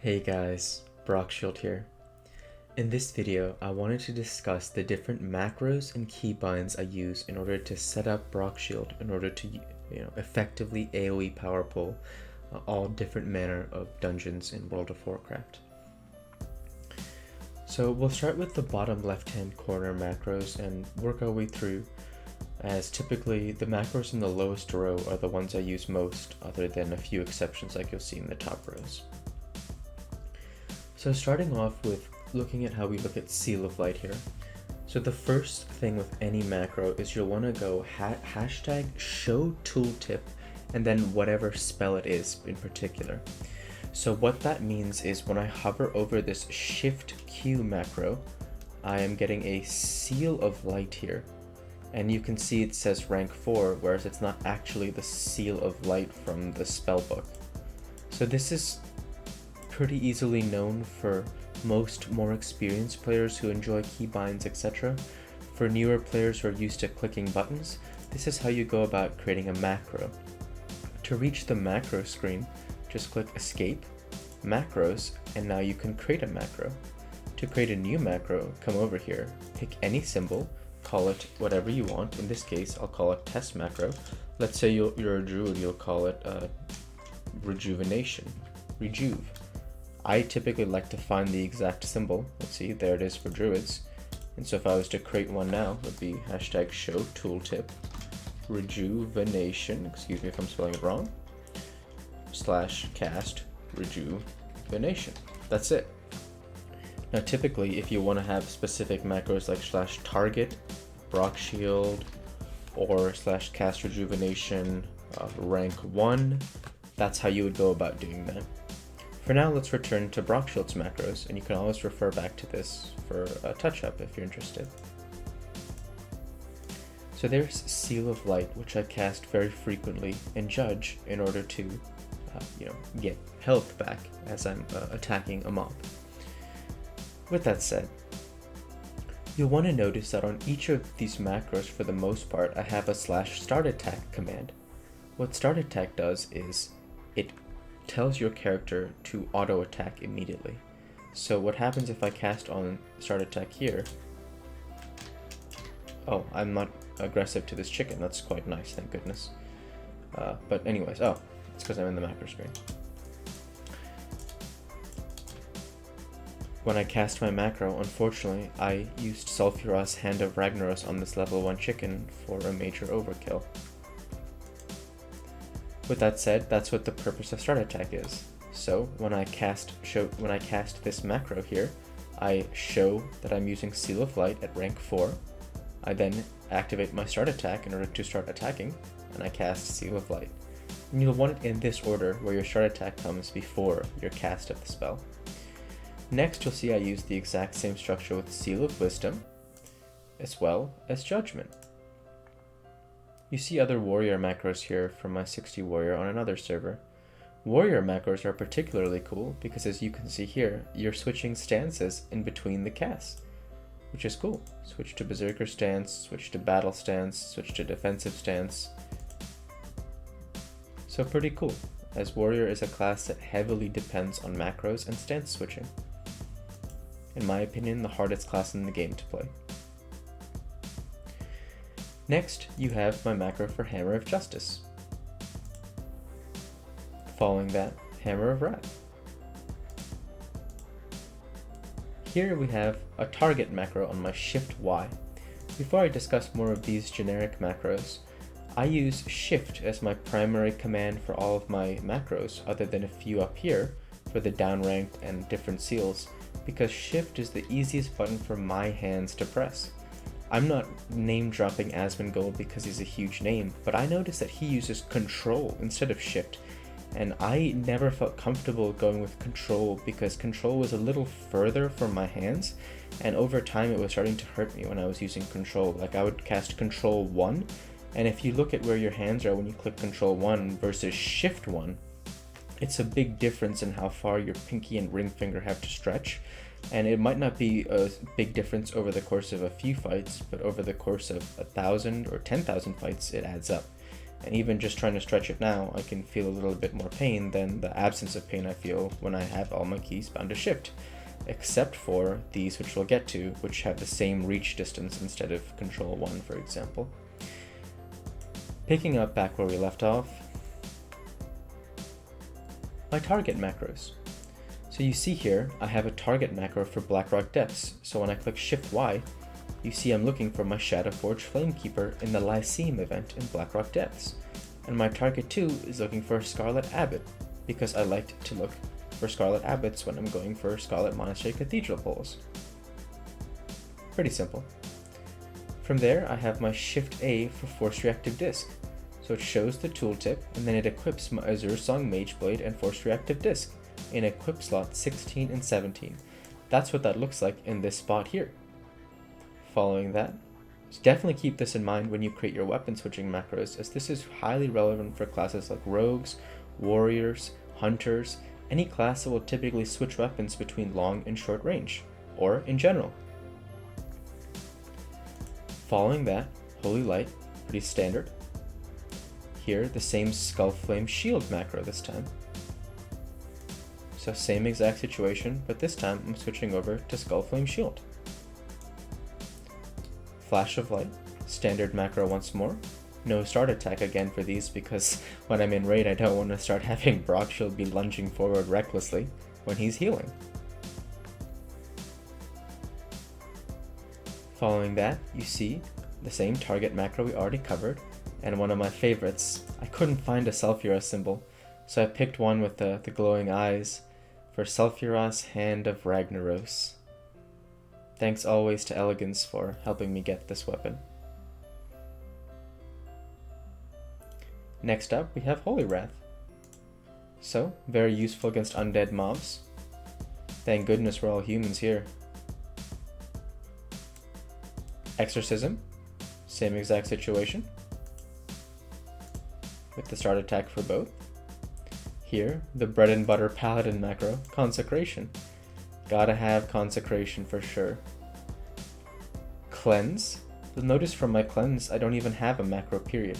Hey guys, Brockshield here. In this video, I wanted to discuss the different macros and keybinds I use in order to set up Brockshield in order to effectively AoE power pull all different manner of dungeons in World of Warcraft. So we'll start with the bottom left hand corner macros and work our way through, as typically the macros in the lowest row are the ones I use most, other than a few exceptions like you'll see in the top rows. So starting off with looking at how we look at Seal of Light here. So the first thing with any macro is you'll want to go hashtag show tooltip and then whatever spell it is in particular. So what that means is when I hover over this Shift Q macro, I am getting a Seal of Light here. And you can see it says rank 4, whereas it's not actually the Seal of Light from the spellbook. So this is pretty easily known for most more experienced players who enjoy keybinds, etc. For newer players who are used to clicking buttons, this is how you go about creating a macro. To reach the macro screen, just click Escape, Macros, and now you can create a macro. To create a new macro, come over here, pick any symbol, call it whatever you want. In this case, I'll call it Test Macro. Let's say you're a druid, you'll call it Rejuvenation, Rejuve. I typically like to find the exact symbol. Let's see, there it is for druids. And so if I was to create one now, it would be hashtag show tooltip rejuvenation, excuse me if I'm spelling it wrong, /cast rejuvenation. That's it. Now typically if you want to have specific macros like /target, Brockshield, or /cast rejuvenation rank 1, that's how you would go about doing that. For now, let's return to Brockshield's macros, and you can always refer back to this for a touch-up if you're interested. So there's Seal of Light, which I cast very frequently in Judge in order to, get health back as I'm attacking a mob. With that said, you'll want to notice that on each of these macros, for the most part, I have a /start attack command. What start attack does is it tells your character to auto attack immediately. So what happens if I cast on start attack here? Oh, I'm not aggressive to this chicken. That's quite nice, thank goodness. But anyways, it's because I'm in the macro screen. When I cast my macro, unfortunately, I used Sulfuras Hand of Ragnaros on this level 1 chicken for a major overkill. With that said, that's what the purpose of start attack is. So when I cast this macro here, I show that I'm using Seal of Light at rank 4. I then activate my start attack in order to start attacking, and I cast Seal of Light. And you'll want it in this order, where your start attack comes before your cast of the spell. Next, you'll see I use the exact same structure with Seal of Wisdom, as well as Judgment. You see other warrior macros here from my 60 warrior on another server. Warrior macros are particularly cool because, as you can see here, you're switching stances in between the casts, which is cool. Switch to berserker stance, switch to battle stance, switch to defensive stance. So pretty cool, as warrior is a class that heavily depends on macros and stance switching. In my opinion, the hardest class in the game to play. Next, you have my macro for Hammer of Justice. Following that, Hammer of Wrath. Here we have a target macro on my Shift Y. Before I discuss more of these generic macros, I use Shift as my primary command for all of my macros, other than a few up here for the downranked and different seals, because Shift is the easiest button for my hands to press. I'm not name dropping Asmongold because he's a huge name, but I noticed that he uses Control instead of Shift, and I never felt comfortable going with Control because Control was a little further from my hands, and over time it was starting to hurt me when I was using Control. Like, I would cast Control 1, and if you look at where your hands are when you click Control 1 versus Shift 1, it's a big difference in how far your pinky and ring finger have to stretch. And it might not be a big difference over the course of a few fights, but over the course of 1,000 or 10,000 fights, it adds up. And even just trying to stretch it now, I can feel a little bit more pain than the absence of pain I feel when I have all my keys bound to shift. Except for these, which we'll get to, which have the same reach distance instead of control 1, for example. Picking up back where we left off, my target macros. So you see here, I have a target macro for Blackrock Depths, so when I click Shift Y, you see I'm looking for my Shadowforge Flamekeeper in the Lyceum event in Blackrock Depths. And my target 2 is looking for Scarlet Abbot, because I like to look for Scarlet Abbots when I'm going for Scarlet Monastery Cathedral pulls. Pretty simple. From there, I have my Shift A for Force Reactive Disc. So it shows the tooltip, and then it equips my Azure Song Mageblade and Force Reactive Disc in equip slot 16 and 17. That's what that looks like in this spot here. Following that, so definitely keep this in mind when you create your weapon switching macros, as this is highly relevant for classes like rogues, warriors, hunters, any class that will typically switch weapons between long and short range, or in general. Following that, Holy Light, pretty standard. Here, the same Skullflame Shield macro this time. So same exact situation, but this time I'm switching over to Skullflame Shield. Flash of Light, standard macro once more. No start attack again for these because when I'm in raid I don't want to start having Brockshield be lunging forward recklessly when he's healing. Following that, you see the same target macro we already covered, and one of my favorites. I couldn't find a Sulfuras symbol, so I picked one with the glowing eyes for Sulfuras Hand of Ragnaros. Thanks always to Elegance for helping me get this weapon. Next up, we have Holy Wrath. So, very useful against undead mobs. Thank goodness we're all humans here. Exorcism, same exact situation, with the start attack for both. Here, the bread and butter paladin macro, Consecration. Gotta have Consecration for sure. Cleanse. You'll notice from my cleanse, I don't even have a macro period.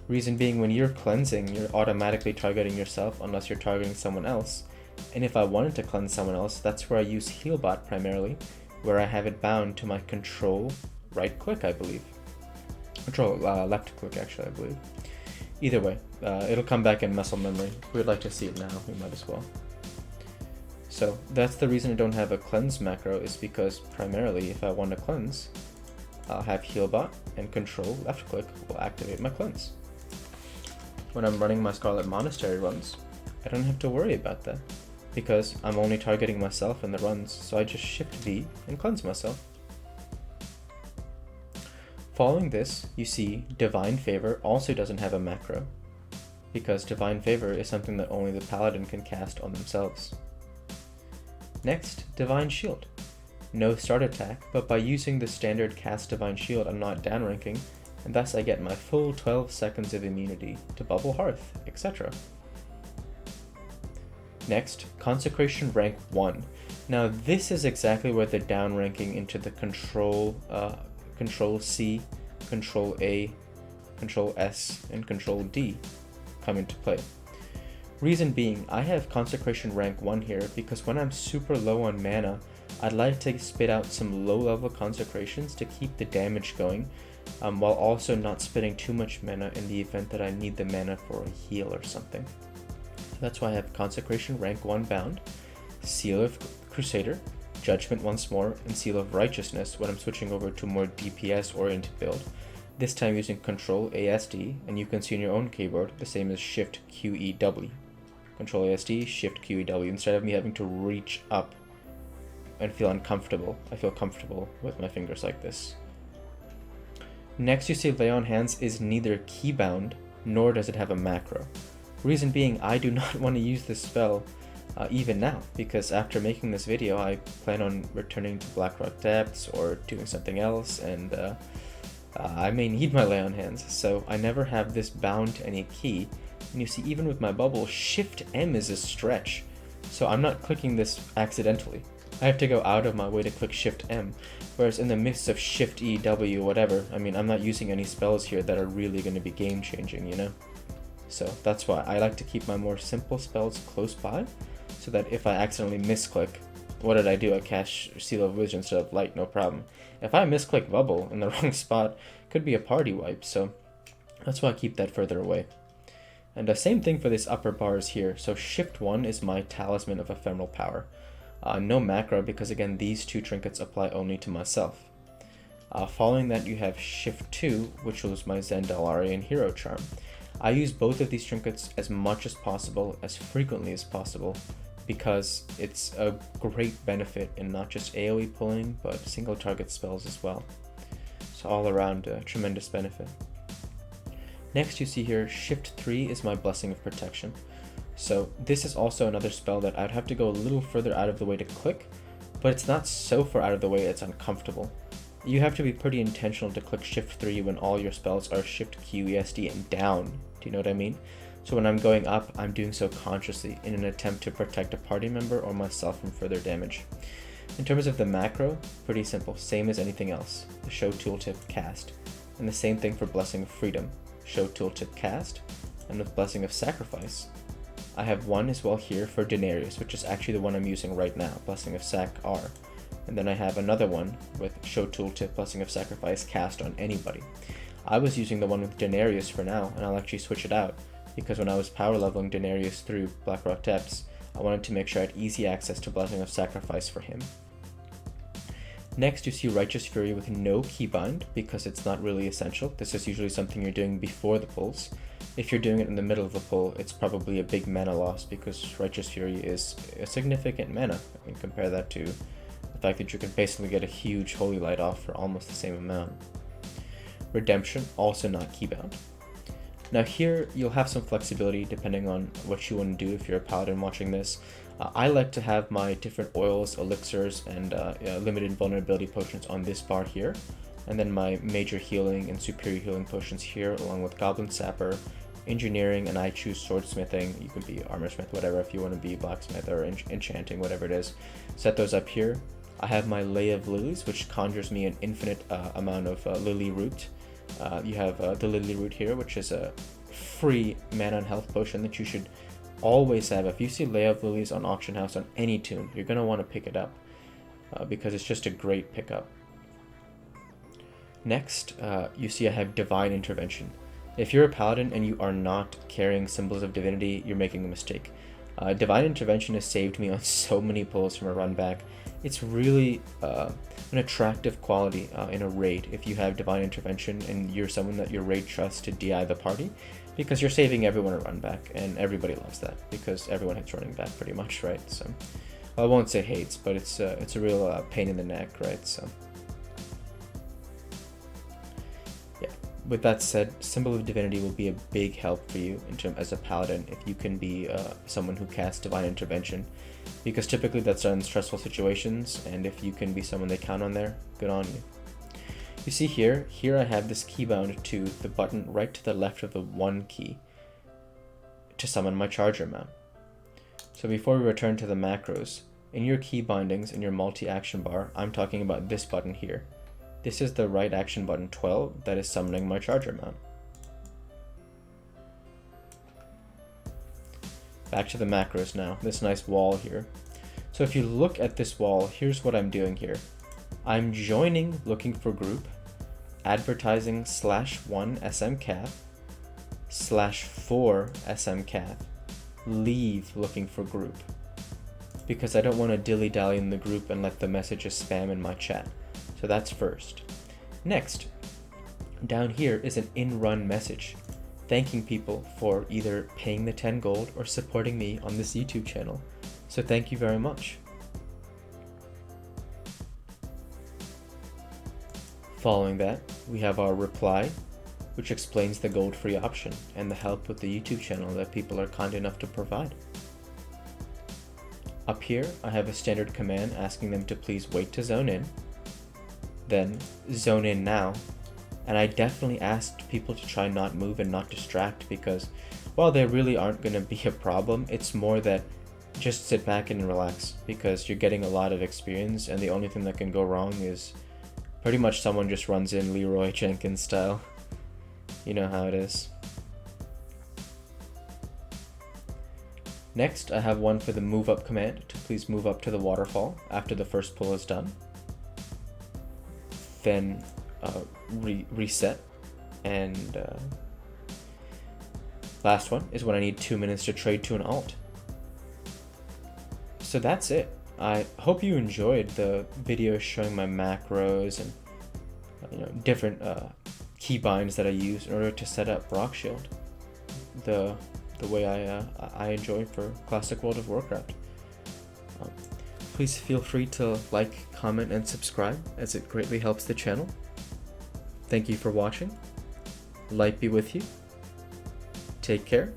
Reason being, when you're cleansing, you're automatically targeting yourself unless you're targeting someone else. And if I wanted to cleanse someone else, that's where I use Healbot primarily, where I have it bound to my control right click, I believe. Control left click, actually, I believe. Either way, it'll come back in muscle memory. If we'd like to see it now, we might as well. So that's the reason I don't have a cleanse macro, is because primarily if I want to cleanse, I'll have Healbot and control left click will activate my cleanse. When I'm running my Scarlet Monastery runs, I don't have to worry about that because I'm only targeting myself in the runs, so I just Shift V and cleanse myself. Following this, you see Divine Favor also doesn't have a macro, because Divine Favor is something that only the Paladin can cast on themselves. Next, Divine Shield. No start attack, but by using the standard cast Divine Shield I'm not downranking, and thus I get my full 12 seconds of immunity to Bubble Hearth, etc. Next, Consecration rank 1. Now this is exactly where the downranking into the Control C, Control A, Control S, and Control D come into play. Reason being, I have Consecration rank 1 here because when I'm super low on mana, I'd like to spit out some low-level Consecrations to keep the damage going, while also not spitting too much mana in the event that I need the mana for a heal or something. That's why I have Consecration rank 1 bound, Seal of Crusader, Judgment once more, and Seal of Righteousness when I'm switching over to a more DPS-oriented build, this time using Control ASD, and you can see on your own keyboard the same as Shift QEW. Control ASD, Shift QEW, instead of me having to reach up and feel uncomfortable. I feel comfortable with my fingers like this. Next, you see Lay on Hands is neither keybound, nor does it have a macro. Reason being, I do not want to use this spell even now, because after making this video, I plan on returning to Blackrock Depths or doing something else, and I may need my Lay on Hands, so I never have this bound to any key. And you see, even with my bubble, Shift M is a stretch, so I'm not clicking this accidentally. I have to go out of my way to click Shift M, whereas in the midst of Shift E, W, whatever, I mean, I'm not using any spells here that are really going to be game changing, you know? So that's why I like to keep my more simple spells close by, so that if I accidentally misclick, what did I do? I cast Seal of Vision instead of Light, no problem. If I misclick Bubble in the wrong spot, it could be a party wipe, so that's why I keep that further away. And the same thing for these upper bars here. So Shift 1 is my Talisman of Ephemeral Power. No macro, because again, these two trinkets apply only to myself. Following that, you have Shift 2, which was my Zandalarian Hero Charm. I use both of these trinkets as much as possible, as frequently as possible, because it's a great benefit in not just AoE pulling, but single target spells as well. So all around, a tremendous benefit. Next you see here, Shift 3 is my Blessing of Protection. So this is also another spell that I'd have to go a little further out of the way to click, but it's not so far out of the way it's uncomfortable. You have to be pretty intentional to click Shift 3 when all your spells are Shift Q, ESD, and down. Do you know what I mean? So when I'm going up, I'm doing so consciously in an attempt to protect a party member or myself from further damage. In terms of the macro, pretty simple, same as anything else. The Show Tooltip, cast. And the same thing for Blessing of Freedom. Show Tooltip, cast. And with Blessing of Sacrifice, I have one as well here for Denarius, which is actually the one I'm using right now, Blessing of Sac R. And then I have another one with Show Tooltip, Blessing of Sacrifice, cast on anybody. I was using the one with Denarius for now, and I'll actually switch it out, because when I was power leveling Denarius through Blackrock Depths, I wanted to make sure I had easy access to Blessing of Sacrifice for him. Next, you see Righteous Fury with no keybind, because it's not really essential. This is usually something you're doing before the pulls. If you're doing it in the middle of the pull, it's probably a big mana loss, because Righteous Fury is a significant mana. I mean, compare that to the fact that you can basically get a huge Holy Light off for almost the same amount. Redemption, also not keybound. Now here, you'll have some flexibility depending on what you want to do if you're a paladin watching this. I like to have my different oils, elixirs, and limited vulnerability potions on this bar here, and then my major healing and superior healing potions here, along with Goblin Sapper, Engineering, and I choose Swordsmithing. You can be Armorsmith, whatever, if you want to be Blacksmith or Enchanting, whatever it is. Set those up here. I have my Lay of Lilies, which conjures me an infinite amount of Lily Root. You have the Lily Root here, which is a free mana and health potion that you should always have. If you see Lay of Lilies on Auction House on any tune, you're going to want to pick it up because it's just a great pickup. Next, you see I have Divine Intervention. If you're a paladin and you are not carrying Symbols of Divinity, you're making a mistake. Divine Intervention has saved me on so many pulls from a run back. It's really an attractive quality in a raid if you have Divine Intervention and you're someone that your raid trusts to DI the party, because you're saving everyone a run back, and everybody loves that because everyone hates running back pretty much, right? So I won't say hates, but it's a real pain in the neck, right? So yeah, with that said, Symbol of Divinity will be a big help for you in as a paladin if you can be someone who casts Divine Intervention, because typically that's done in stressful situations, and if you can be someone they count on there, good on you. You see here I have this keybound to the button right to the left of the 1 key to summon my charger mount. So before we return to the macros, in your key bindings in your multi-action bar, I'm talking about this button here. This is the right action button 12 that is summoning my charger mount. Back to the macros now, this nice wall here. So if you look at this wall, here's what I'm doing here. I'm joining looking for group, advertising /1 SMCath, /4 SMCath, leave looking for group. Because I don't want to dilly-dally in the group and let the messages spam in my chat. So that's first. Next, down here is an in-run message, thanking people for either paying the 10 gold or supporting me on this YouTube channel. So thank you very much. Following that, we have our reply, which explains the gold free option and the help with the YouTube channel that people are kind enough to provide. Up here, I have a standard command asking them to please wait to zone in, then zone in now, and I definitely asked people to try not move and not distract, because while they really aren't going to be a problem, it's more that just sit back and relax, because you're getting a lot of experience, and the only thing that can go wrong is pretty much someone just runs in Leroy Jenkins style. You know how it is. Next, I have one for the move up command to please move up to the waterfall after the first pull is done. Then reset, and last one is when I need 2 minutes to trade to an alt. So that's it. I hope you enjoyed the video showing my macros and different keybinds that I use in order to set up Rock Shield the way I enjoy for Classic World of Warcraft. Please feel free to like, comment, and subscribe, as it greatly helps the channel. Thank you for watching. Light be with you. Take care,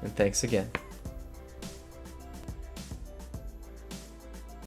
and thanks again.